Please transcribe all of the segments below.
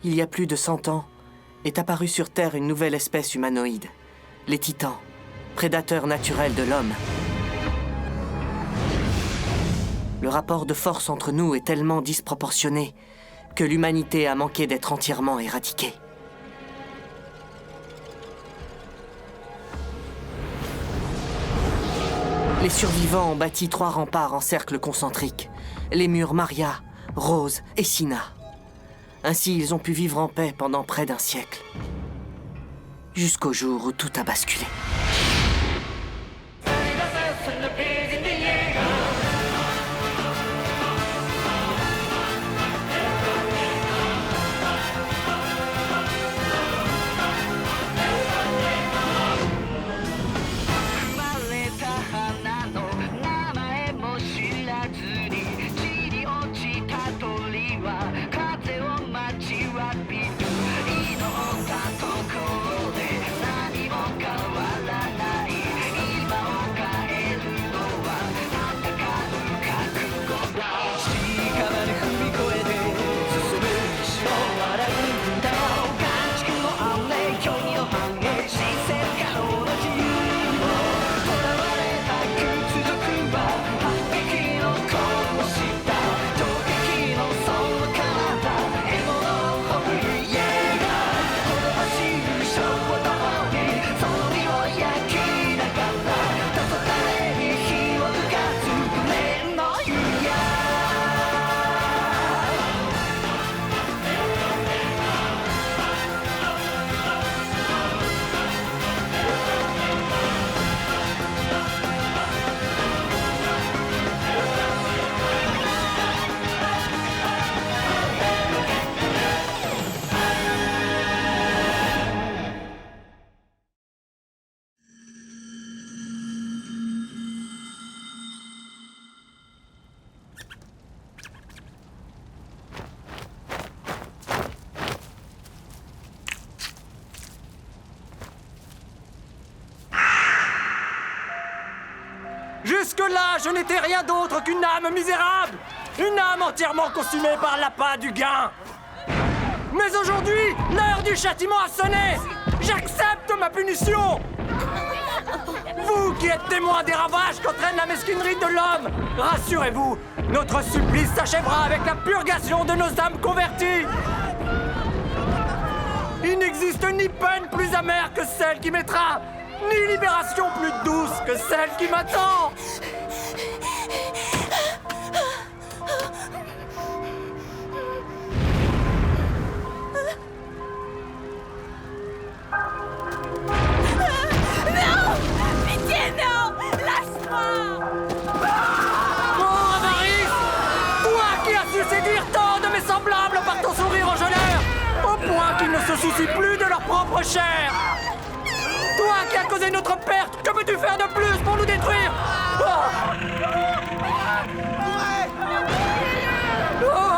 il y a plus de 100 ans, est apparue sur Terre une nouvelle espèce humanoïde, les Titans, prédateurs naturels de l'homme. Le rapport de force entre nous est tellement disproportionné que l'humanité a manqué d'être entièrement éradiquée. Les survivants ont bâti 3 remparts en cercle concentrique, les murs Maria, Rose et Sina. Ainsi, ils ont pu vivre en paix pendant près d'1 siècle. Jusqu'au jour où tout a basculé. Jusque-là, je n'étais rien d'autre qu'une âme misérable! Une âme entièrement consumée par l'appât du gain! Mais aujourd'hui, l'heure du châtiment a sonné! J'accepte ma punition! Vous qui êtes témoins des ravages qu'entraîne la mesquinerie de l'homme, rassurez-vous, notre supplice s'achèvera avec la purgation de nos âmes converties! Il n'existe ni peine plus amère que celle qui mettra, ni libération plus douce que celle qui m'attend! Non! Pitié, non! Lâche-moi! Oh, Avaris! Toi qui as su séduire tant de mes semblables par ton sourire enjôleur, au point qu'ils ne se soucient plus de leur propre chair! Toi qui as causé notre perte, que peux-tu faire de plus pour nous détruire? Oh,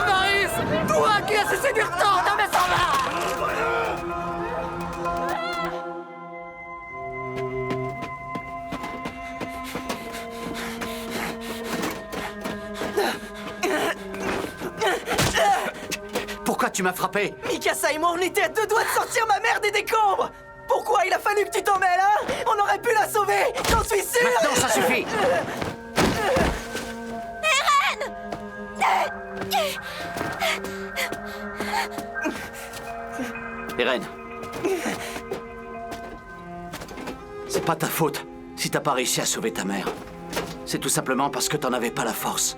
Avaris! Toi qui as su séduire tant de mes semblables! Pourquoi tu m'as frappé? Mikasa et moi, on était à 2 doigts de sortir ma mère des décombres! Pourquoi il a fallu que tu t'en mêles, hein? On aurait pu la sauver! J'en suis sûr! Maintenant, ça suffit! Eren! Eren. C'est pas ta faute si t'as pas réussi à sauver ta mère. C'est tout simplement parce que t'en avais pas la force.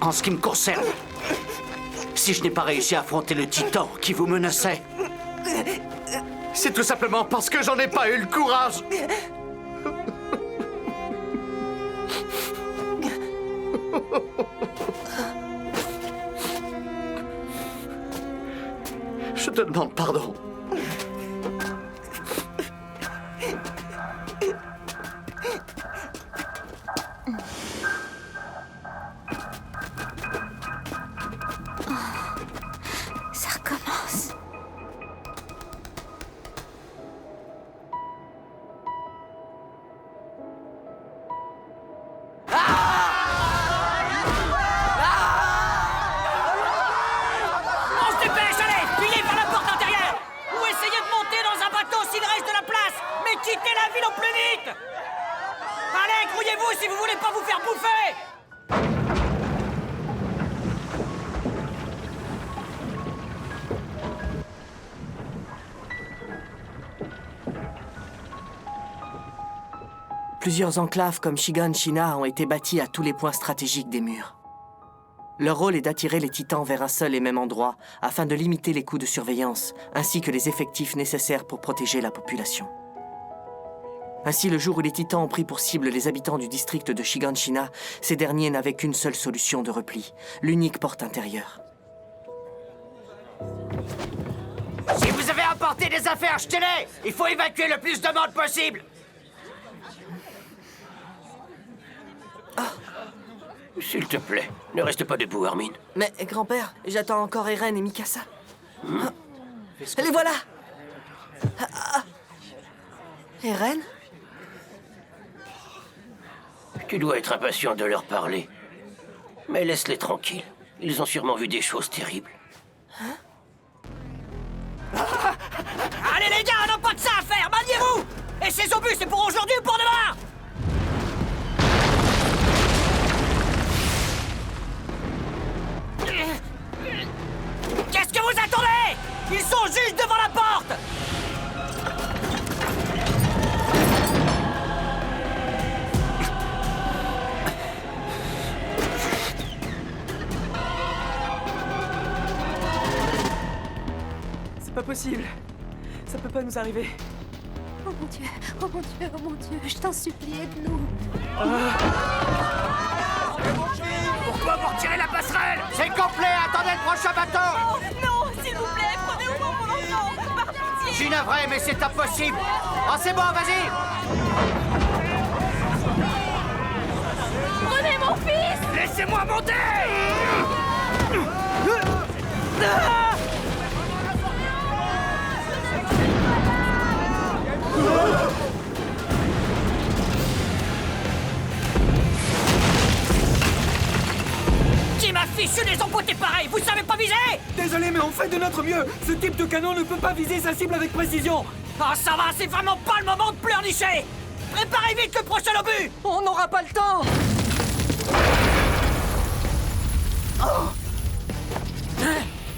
En ce qui me concerne, si je n'ai pas réussi à affronter le titan qui vous menaçait, c'est tout simplement parce que j'en ai pas eu le courage. Je te demande pardon. Ça recommence. filons plus vite! Allez, grouillez-vous si vous voulez pas vous faire bouffer! Plusieurs enclaves comme Shiganshina ont été bâties à tous les points stratégiques des murs. Leur rôle est d'attirer les titans vers un seul et même endroit afin de limiter les coûts de surveillance, ainsi que les effectifs nécessaires pour protéger la population. Ainsi, le jour où les titans ont pris pour cible les habitants du district de Shiganshina, ces derniers n'avaient qu'une seule solution de repli, l'unique porte intérieure. Si vous avez apporté des affaires, achetez-les! Il faut évacuer le plus de monde possible! S'il te plaît, ne reste pas debout, Armin. Mais, grand-père, j'attends encore Eren et Mikasa. Les voilà! Eren? Tu dois être impatient de leur parler. Mais laisse-les tranquilles. Ils ont sûrement vu des choses terribles. Allez les gars, on n'a pas de ça à faire, maniez-vous! Et ces obus, c'est pour aujourd'hui ou pour demain? Qu'est-ce que vous attendez? Ils sont juste devant la porte! C'est pas possible. Ça peut pas nous arriver. Oh mon Dieu, oh mon Dieu, oh mon Dieu, je t'en supplie, aide-nous. Pourquoi vous retirez la passerelle? C'est complet, attendez le prochain bateau! Oh non, s'il vous plaît, prenez au moins mon enfant, par pitié. Je suis navré, mais c'est impossible! Oh, c'est bon, vas-y! Prenez mon fils! Laissez-moi monter! Qui m'a fichu des empotés pareils? Vous savez pas viser? Désolé, mais on fait de notre mieux. Ce type de canon ne peut pas viser sa cible avec précision. Ah ça va, c'est vraiment pas le moment de pleurnicher! Préparez vite le prochain obus! On n'aura pas le temps.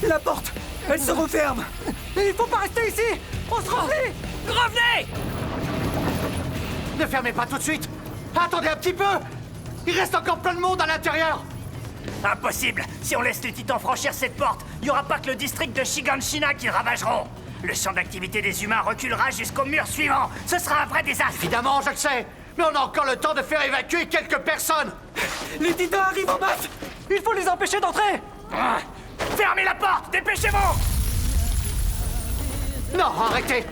La porte, elle se referme. Il faut pas rester ici. On se replie. Revenez! Ne fermez pas tout de suite! Attendez un petit peu! Il reste encore plein de monde à l'intérieur! Impossible! Si on laisse les titans franchir cette porte, il n'y aura pas que le district de Shiganshina qu'ils ravageront! Le champ d'activité des humains reculera jusqu'au mur suivant! Ce sera un vrai désastre! Évidemment, je le sais! Mais on a encore le temps de faire évacuer quelques personnes! Les titans arrivent en masse. Il faut les empêcher d'entrer. Ah, fermez la porte! Dépêchez-vous! Non, arrêtez!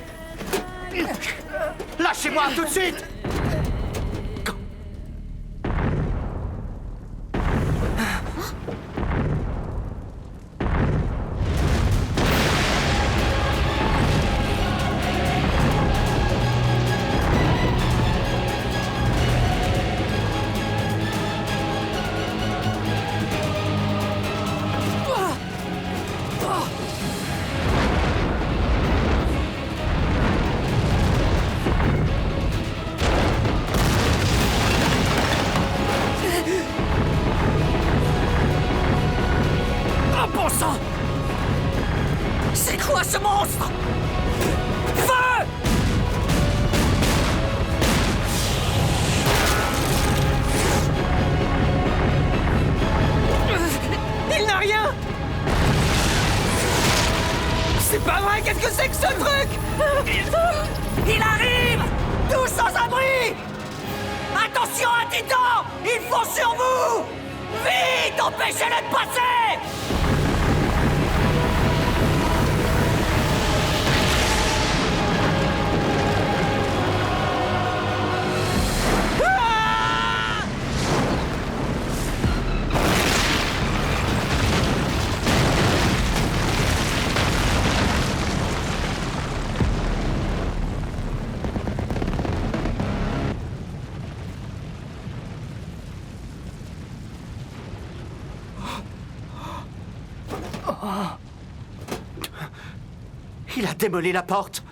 Lâchez-moi tout de suite! C'est quoi ce monstre? Feu! Il n'a rien. C'est pas vrai. Qu'est-ce que c'est que ce truc? Il arrive! Tous sans abri! Attention, un titan! Ils font sur vous! Vite! Empêchez-le de passer! Il a démoli la porte!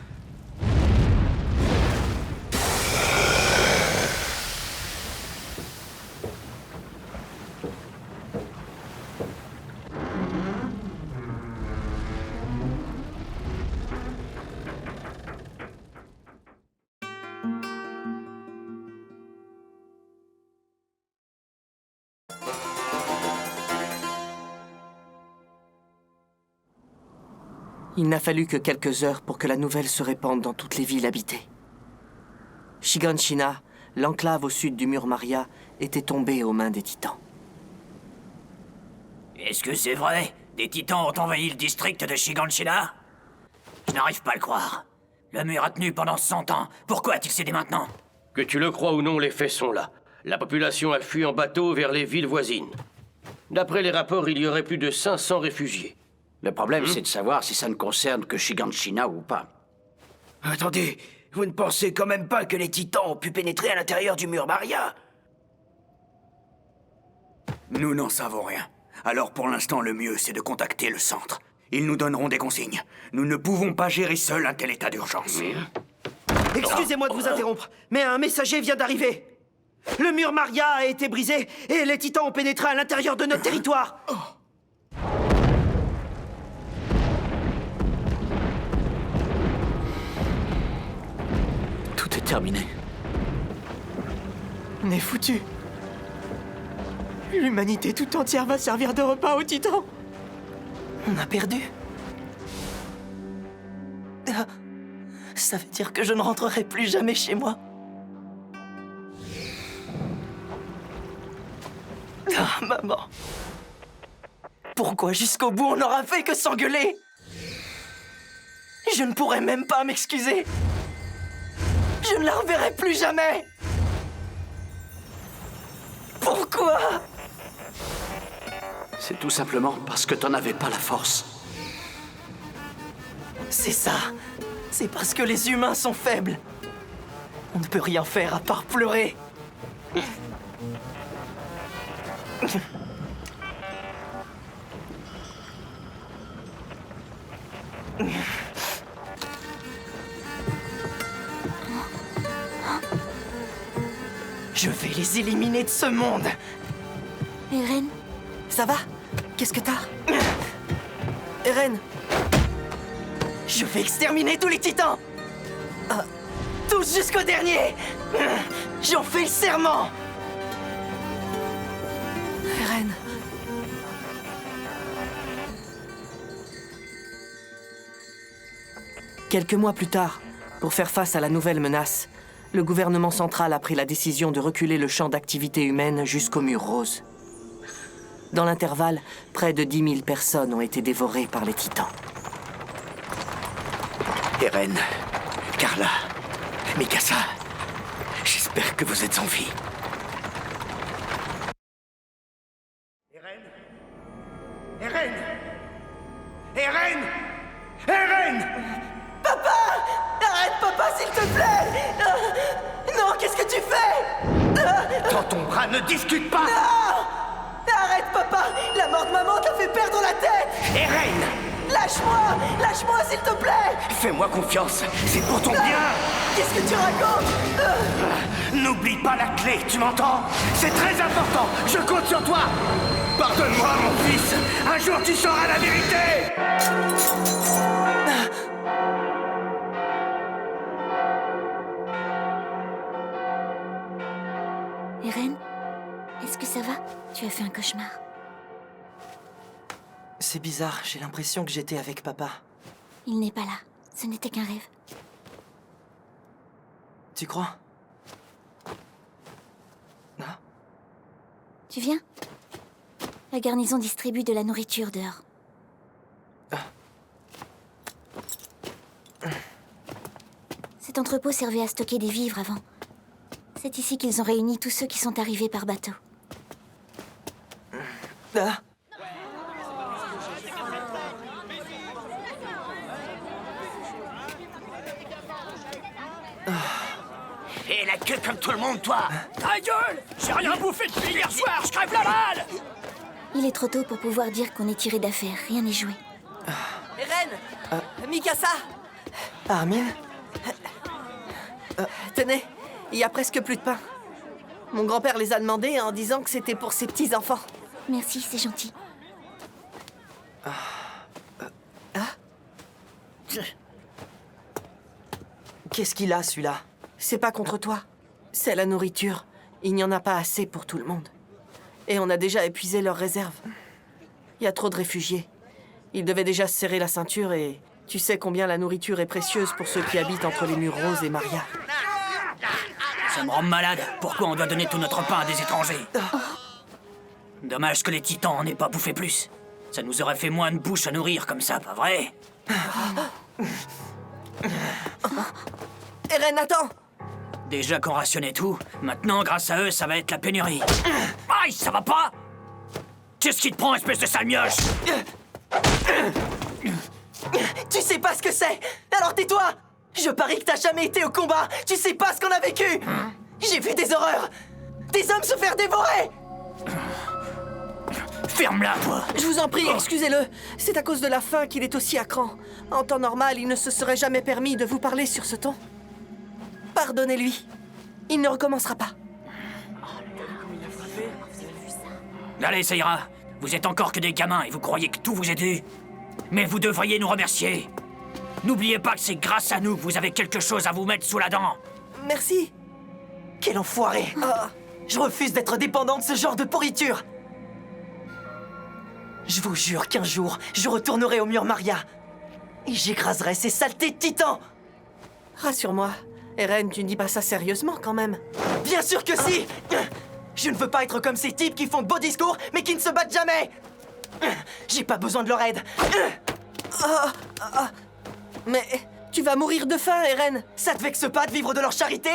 Il n'a fallu que quelques heures pour que la nouvelle se répande dans toutes les villes habitées. Shiganshina, l'enclave au sud du mur Maria, était tombée aux mains des titans. Est-ce que c'est vrai? Des titans ont envahi le district de Shiganshina? Je n'arrive pas à le croire. Le mur a tenu pendant 100 ans. Pourquoi a-t-il cédé maintenant? Que tu le crois ou non, les faits sont là. La population a fui en bateau vers les villes voisines. D'après les rapports, il y aurait plus de 500 réfugiés. Le problème, c'est de savoir si ça ne concerne que Shiganshina ou pas. Attendez, vous ne pensez quand même pas que les titans ont pu pénétrer à l'intérieur du mur Maria? Nous n'en savons rien. Alors pour l'instant, le mieux, c'est de contacter le centre. Ils nous donneront des consignes. Nous ne pouvons pas gérer seuls un tel état d'urgence. Excusez-moi de vous interrompre, mais un messager vient d'arriver. Le mur Maria a été brisé et les titans ont pénétré à l'intérieur de notre territoire. Tout est terminé. On est foutu. L'humanité tout entière va servir de repas aux titans. On a perdu. Ah, ça veut dire que je ne rentrerai plus jamais chez moi. Ah, maman. Pourquoi jusqu'au bout on n'aura fait que s'engueuler? Je ne pourrai même pas m'excuser. Je ne la reverrai plus jamais. Pourquoi? C'est tout simplement parce que t'en avais pas la force. C'est ça. C'est parce que les humains sont faibles. On ne peut rien faire à part pleurer. Je vais les éliminer de ce monde. Eren, Ça va? Qu'est-ce que t'as? Eren! Je vais exterminer tous les titans! Tous jusqu'au dernier! J'en fais le serment! Eren. Quelques mois plus tard, pour faire face à la nouvelle menace, le gouvernement central a pris la décision de reculer le champ d'activité humaine jusqu'au mur rose. Dans l'intervalle, près de 10 000 personnes ont été dévorées par les titans. Eren, Carla, Mikasa, j'espère que vous êtes en vie. Eren! Eren! Eren! Arrête, papa, s'il te plaît! Non, qu'est-ce que tu fais? Dans ton bras, ne discute pas! Arrête, papa! La mort de maman t'a fait perdre la tête! Eren! Lâche-moi! Lâche-moi, s'il te plaît! Fais-moi confiance, c'est pour ton bien! Qu'est-ce que tu racontes? N'oublie pas la clé, tu m'entends? C'est très important, je compte sur toi! Pardonne-moi, mon fils! Un jour, tu sauras la vérité! Eren, est-ce que ça va? Tu as fait un cauchemar. C'est bizarre, j'ai l'impression que j'étais avec papa. Il n'est pas là. Ce n'était qu'un rêve. Tu crois? Non? Tu viens? La garnison distribue de la nourriture dehors. Cet entrepôt servait à stocker des vivres avant. C'est ici qu'ils ont réuni tous ceux qui sont arrivés par bateau. Ah. Et la queue comme tout le monde, toi! Ta gueule! J'ai rien bouffé depuis hier soir, je crève la dalle! Il est trop tôt pour pouvoir dire qu'on est tiré d'affaire. Rien n'est joué. Eren! Mikasa! Armin? Tenez, il y a presque plus de pain. Mon grand-père les a demandés en disant que c'était pour ses petits-enfants. Merci, c'est gentil. Qu'est-ce qu'il a, celui-là? C'est pas contre toi. C'est la nourriture. Il n'y en a pas assez pour tout le monde. Et on a déjà épuisé leurs réserves. Il y a trop de réfugiés. Ils devaient déjà se serrer la ceinture et Tu sais combien la nourriture est précieuse pour ceux qui habitent entre les murs Rose et Maria. Ça me rend malade. Pourquoi on doit donner tout notre pain à des étrangers? Dommage que les titans en aient pas bouffé plus. Ça nous aurait fait moins de bouche à nourrir comme ça, pas vrai? Eren, attends! Déjà qu'on rationnait tout, maintenant, grâce à eux, ça va être la pénurie. Aïe, ça va pas? Qu'est-ce qui te prend, espèce de sale mioche? Tu sais pas ce que c'est! Alors tais-toi! Je parie que t'as jamais été au combat! Tu sais pas ce qu'on a vécu! J'ai vu des horreurs! Des hommes se faire dévorer! Ferme-la, toi! Je vous en prie, excusez-le. C'est à cause de la faim qu'il est aussi à cran. En temps normal, il ne se serait jamais permis de vous parler sur ce ton. Pardonnez-lui. Il ne recommencera pas. Allez, ça ira. Vous êtes encore que des gamins et vous croyez que tout vous est dû. Mais vous devriez nous remercier. N'oubliez pas que c'est grâce à nous que vous avez quelque chose à vous mettre sous la dent. Merci. Quel enfoiré! Je refuse d'être dépendant de ce genre de pourriture! Je vous jure qu'un jour, je retournerai au mur Maria. Et j'écraserai ces saletés de titans! Rassure-moi. Eren, tu ne dis pas ça sérieusement quand même. Bien sûr que si! Je ne veux pas être comme ces types qui font de beaux discours, mais qui ne se battent jamais! J'ai pas besoin de leur aide! Mais tu vas mourir de faim, Eren. Ça te vexe pas de vivre de leur charité?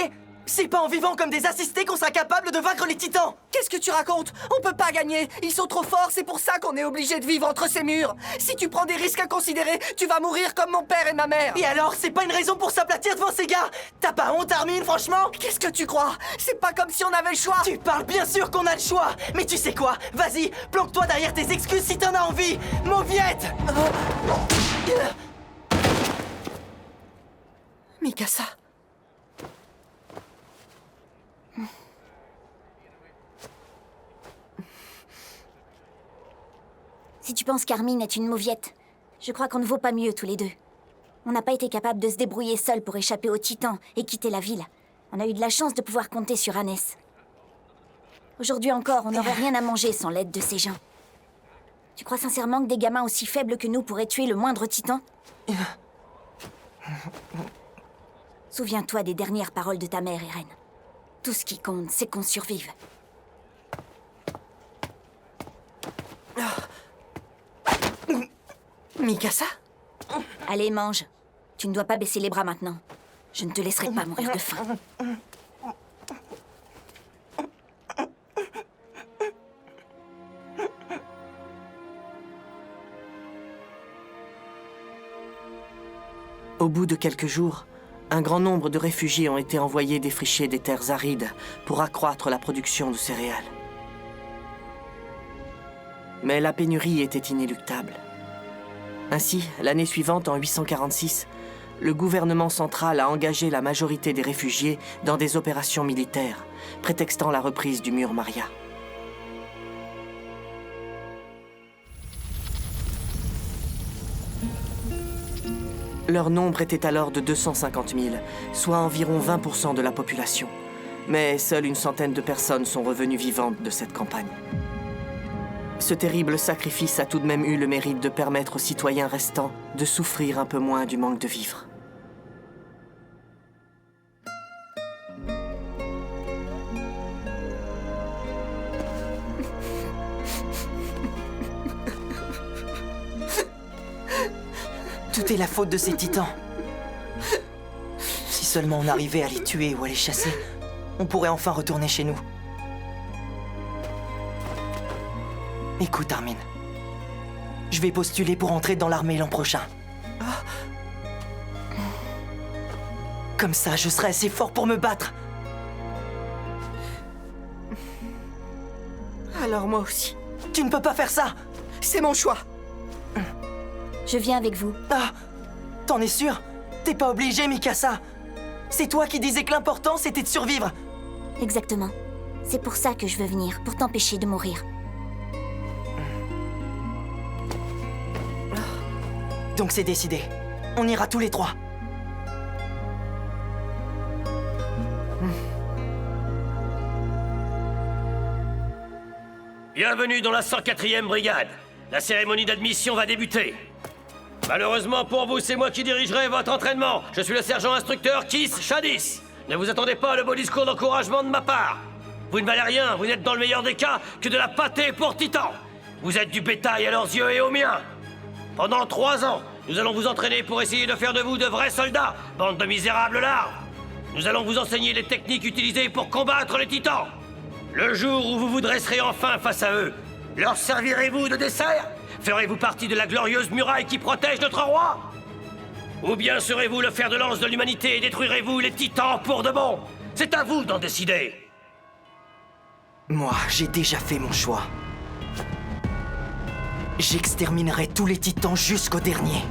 C'est pas en vivant comme des assistés qu'on sera capable de vaincre les titans! Qu'est-ce que tu racontes? On peut pas gagner. Ils sont trop forts, c'est pour ça qu'on est obligé de vivre entre ces murs. Si tu prends des risques inconsidérés, tu vas mourir comme mon père et ma mère. Et alors, c'est pas une raison pour s'aplatir devant ces gars? T'as pas honte, Armin, franchement? Qu'est-ce que tu crois? C'est pas comme si on avait le choix. Tu parles bien sûr qu'on a le choix! Mais tu sais quoi? Vas-y, planque-toi derrière tes excuses si t'en as envie! Mauviette! Mikasa. Si tu penses qu'Armin est une mauviette, je crois qu'on ne vaut pas mieux tous les deux. On n'a pas été capable de se débrouiller seul pour échapper aux titans et quitter la ville. On a eu de la chance de pouvoir compter sur Hannes. Aujourd'hui encore, on n'aurait rien à manger sans l'aide de ces gens. Tu crois sincèrement que des gamins aussi faibles que nous pourraient tuer le moindre titan? Souviens-toi des dernières paroles de ta mère, Eren. Tout ce qui compte, c'est qu'on survive. Mikasa? Allez, mange. Tu ne dois pas baisser les bras maintenant. Je ne te laisserai pas mourir de faim. Au bout de quelques jours, un grand nombre de réfugiés ont été envoyés défricher des terres arides pour accroître la production de céréales. Mais la pénurie était inéluctable. Ainsi, l'année suivante, en 846, le gouvernement central a engagé la majorité des réfugiés dans des opérations militaires, prétextant la reprise du mur Maria. Leur nombre était alors de 250 000, soit environ 20% de la population. Mais seule une centaine de personnes sont revenues vivantes de cette campagne. Ce terrible sacrifice a tout de même eu le mérite de permettre aux citoyens restants de souffrir un peu moins du manque de vivres. Tout est la faute de ces titans. Si seulement on arrivait à les tuer ou à les chasser, on pourrait enfin retourner chez nous. Écoute, Armin. Je vais postuler pour entrer dans l'armée l'an prochain. Comme ça, je serai assez fort pour me battre. Alors moi aussi. Tu ne peux pas faire ça! C'est mon choix. Je viens avec vous. Ah! T'en es sûr? T'es pas obligé, Mikasa. C'est toi qui disais que l'important, c'était de survivre. Exactement. C'est pour ça que je veux venir, pour t'empêcher de mourir. Donc c'est décidé. On ira tous les trois. Bienvenue dans la 104e brigade. La cérémonie d'admission va débuter. Malheureusement pour vous, c'est moi qui dirigerai votre entraînement. Je suis le sergent instructeur Kiss Shadis. Ne vous attendez pas à le beau discours d'encouragement de ma part. Vous ne valez rien, vous n'êtes dans le meilleur des cas que de la pâtée pour Titan. Vous êtes du bétail à leurs yeux et aux miens. Pendant 3 ans, nous allons vous entraîner pour essayer de faire de vous de vrais soldats, bande de misérables larves. Nous allons vous enseigner les techniques utilisées pour combattre les titans. Le jour où vous vous dresserez enfin face à eux, leur servirez-vous de dessert? Ferez-vous partie de la glorieuse muraille qui protège notre roi? Ou bien serez-vous le fer de lance de l'humanité et détruirez-vous les titans pour de bon? C'est à vous d'en décider. Moi, j'ai déjà fait mon choix. J'exterminerai tous les titans jusqu'au dernier.